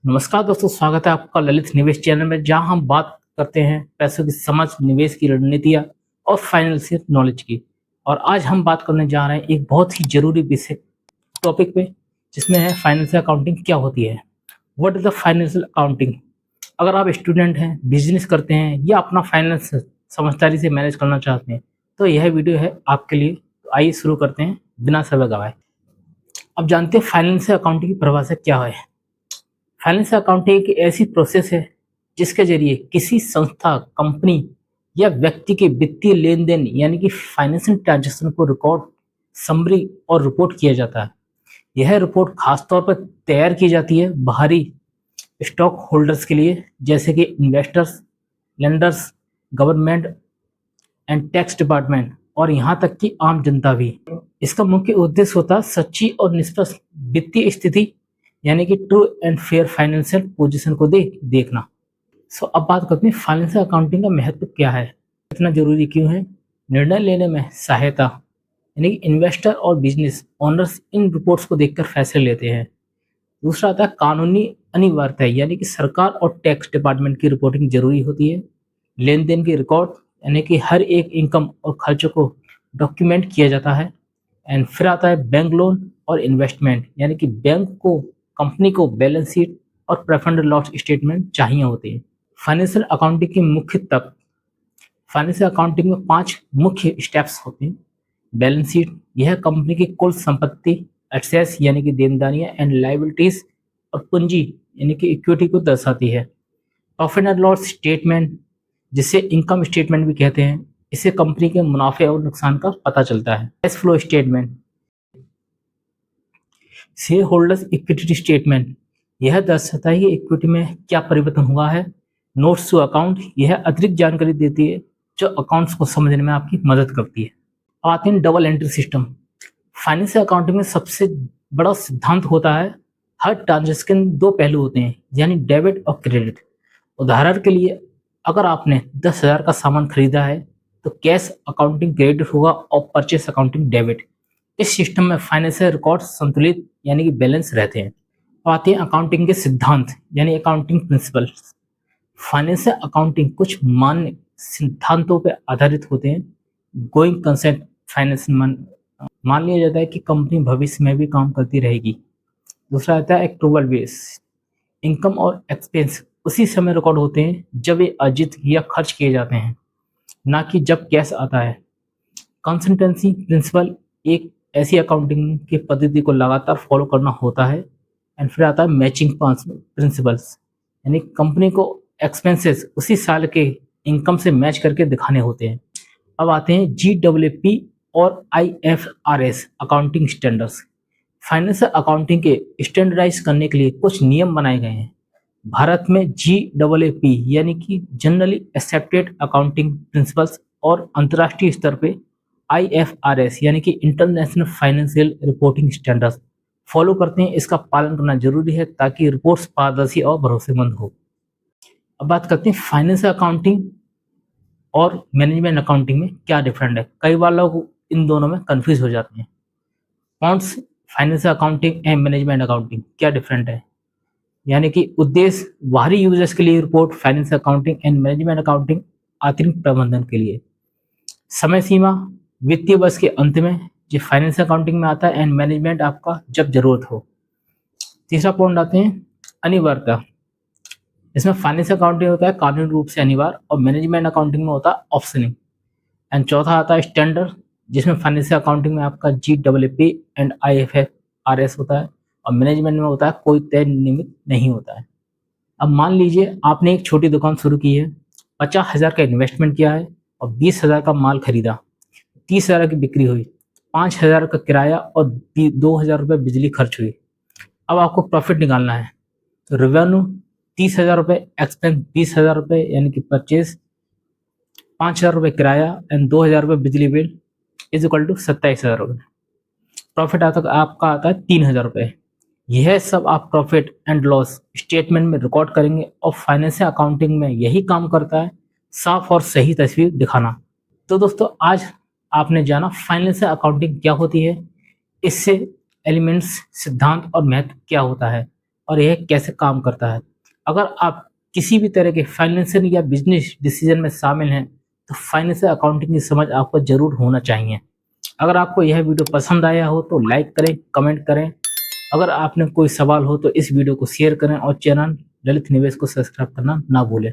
नमस्कार दोस्तों, स्वागत है आपका ललित निवेश चैनल में, जहां हम बात करते हैं पैसों की समझ, निवेश की रणनीतियां और फाइनेंशियल नॉलेज की। और आज हम बात करने जा रहे हैं एक बहुत ही जरूरी विषय टॉपिक पे, जिसमें है फाइनेंशियल अकाउंटिंग क्या होती है। What is the financial accounting. अगर आप स्टूडेंट हैं, बिजनेस करते हैं या अपना फाइनेंस समझदारी से मैनेज करना चाहते हैं, तो यह वीडियो है आपके लिए। तो आइए शुरू करते हैं बिना समय गवाए। अब जानते हैं फाइनेंशियल अकाउंटिंग की परिभाषा क्या है। फाइनेंशियल अकाउंटिंग एक ऐसी प्रोसेस है जिसके जरिए किसी संस्था, कंपनी या व्यक्ति के वित्तीय लेन देन यानी कि फाइनेंशियल ट्रांजेक्शन को रिकॉर्ड, समरी और रिपोर्ट किया जाता है। यह रिपोर्ट खासतौर पर तैयार की जाती है बाहरी स्टॉक होल्डर्स के लिए, जैसे कि investors, lenders, government and tax department और यहाँ तक कि आम जनता भी। इसका मुख्य उद्देश्य होता है सच्ची और निष्पक्ष वित्तीय स्थिति यानी कि true and fair financial position को देखना। अब बात करते हैं फाइनेंशियल अकाउंटिंग का महत्व क्या है, इतना जरूरी क्यों है। निर्णय लेने में सहायता, यानी कि इन्वेस्टर और बिजनेस ओनर्स इन रिपोर्ट्स को देखकर फैसले लेते हैं। दूसरा आता है कानूनी अनिवार्यता, यानी कि सरकार और टैक्स डिपार्टमेंट की रिपोर्टिंग जरूरी होती है। लेन देन की रिकॉर्ड, यानी कि हर एक इनकम और खर्चों को डॉक्यूमेंट किया जाता है। एंड फिर आता है बैंक लोन और इन्वेस्टमेंट, यानी कि बैंक को, कंपनी को बैलेंस शीट और प्रॉफिट एंड लॉस स्टेटमेंट चाहिए होते हैं। फाइनेंशियल अकाउंटिंग की मुख्य तक फाइनेंशियल अकाउंटिंग में 5 मुख्य स्टेप्स होते हैं। बैलेंस शीट, यह कंपनी की कुल संपत्ति, एसेट्स यानी कि देनदारियां एंड लायबिलिटीज और पूंजी यानी कि इक्विटी को दर्शाती है। प्रॉफिट एंड लॉस स्टेटमेंट, जिसे इनकम स्टेटमेंट भी कहते हैं, इससे कंपनी के मुनाफे और नुकसान का पता चलता है। Cash flow statement, share holders equity statement, यह दर्शाता है कि इक्विटी में क्या परिवर्तन हुआ है। नोट्स टू अकाउंट, यह अतिरिक्त जानकारी देती है जो अकाउंट्स को समझने में आपकी मदद करती है। आते हैं double entry system. Financial accounting में सबसे बड़ा सिद्धांत होता है हर ट्रांजेक्शन 2 पहलू होते हैं, यानी डेबिट और क्रेडिट। उदाहरण के लिए, अगर आपने 10,000 का सामान खरीदा है तो कैश अकाउंटिंग क्रेडिट होगा और परचेस अकाउंटिंग डेबिट। इस सिस्टम में फाइनेंशियल रिकॉर्ड संतुलित यानी कि बैलेंस रहते हैं। आते हैं अकाउंटिंग के सिद्धांत यानी अकाउंटिंग प्रिंसिपल्स। फाइनेंशियल अकाउंटिंग कुछ मान्य सिद्धांतों पर आधारित होते हैं। गोइंग कंसेंट फाइनेंस मान लिया जाता है कि कंपनी भविष्य में भी काम करती रहेगी। दूसरा आता है एक्रूवल बेस, इनकम और एक्सपेंस उसी समय रिकॉर्ड होते हैं जब ये अर्जित या खर्च किए जाते हैं, ना कि जब कैश आता है। कंसिस्टेंसी प्रिंसिपल, एक ऐसी अकाउंटिंग की पद्धति को लगातार फॉलो करना होता है। एंड फिर आता है मैचिंग प्रिंसिपल्स, यानी कंपनी को एक्सपेंसेस उसी साल के इनकम से मैच करके दिखाने होते हैं। अब आते हैं GAAP और IFRS accounting standards. Financial accounting के स्टैंडर्डाइज करने के लिए कुछ नियम बनाए गए हैं। भारत में GAAP यानी कि जनरली एक्सेप्टेड अकाउंटिंग प्रिंसिपल्स और अंतर्राष्ट्रीय स्तर पे IFRS यानी कि international financial reporting standards follow करते हैं। इसका पालन करना जरूरी है ताकि रिपोर्ट्स पारदर्शी और भरोसेमंद हो। अब बात करते हैं फाइनेंशियल अकाउंटिंग और मैनेजमेंट अकाउंटिंग में क्या डिफरेंट है। कई बार लोग इन दोनों में कंफ्यूज हो जाते हैं। कौन सी financial accounting and management accounting क्या डिफरेंट है, यानी कि उद्देश्य बाहरी यूजर्स के लिए report, financial accounting and management accounting आंतरिक प्रबंधन के लिए। समय सीमा वित्तीय वर्ष के अंत में, जो फाइनेंशियल अकाउंटिंग में आता है, एंड मैनेजमेंट आपका जब जरूरत हो। तीसरा पॉइंट आते हैं अनिवार्यता, इसमें फाइनेंशियल अकाउंटिंग होता है कानूनी रूप से अनिवार्य और मैनेजमेंट अकाउंटिंग में होता है ऑप्शनिंग। एंड चौथा आता है स्टैंडर्ड, जिसमें फाइनेंशियल अकाउंटिंग में आपका GAAP एंड IFRS होता है और मैनेजमेंट में होता है कोई तय नियमित नहीं होता है। अब मान लीजिए आपने एक छोटी दुकान शुरू की है, 50,000 का इन्वेस्टमेंट किया है और 20,000 का माल खरीदा, 30,000 की बिक्री हुई, 5,000 का किराया और 2,000 रुपये बिजली खर्च हुई। अब आपको प्रॉफिट निकालना है, तो रेवेन्यू 30,000 रुपये, एक्सपेंस 20,000 रुपये यानी कि परचेज, 5,000 रुपये किराया एंड 2,000 रुपये बिजली बिल इज इक्वल टू 27,000 रुपये। प्रॉफिट आपका आता है 3,000 रुपये। यह सब आप प्रॉफिट एंड लॉस स्टेटमेंट में रिकॉर्ड करेंगे और फाइनेंशियल अकाउंटिंग में यही काम करता है, साफ और सही तस्वीर दिखाना। तो दोस्तों, आज आपने जाना फाइनेंशियल अकाउंटिंग क्या होती है, इससे एलिमेंट्स, सिद्धांत और महत्व क्या होता है और यह कैसे काम करता है। अगर आप किसी भी तरह के फाइनेंशियल या बिजनेस डिसीजन में शामिल हैं तो फाइनेंशियल अकाउंटिंग की समझ आपको जरूर होना चाहिए। अगर आपको यह वीडियो पसंद आया हो तो लाइक करें, कमेंट करें। अगर आपने कोई सवाल हो तो इस वीडियो को शेयर करें और चैनल ललित निवेश को सब्सक्राइब करना ना भूलें।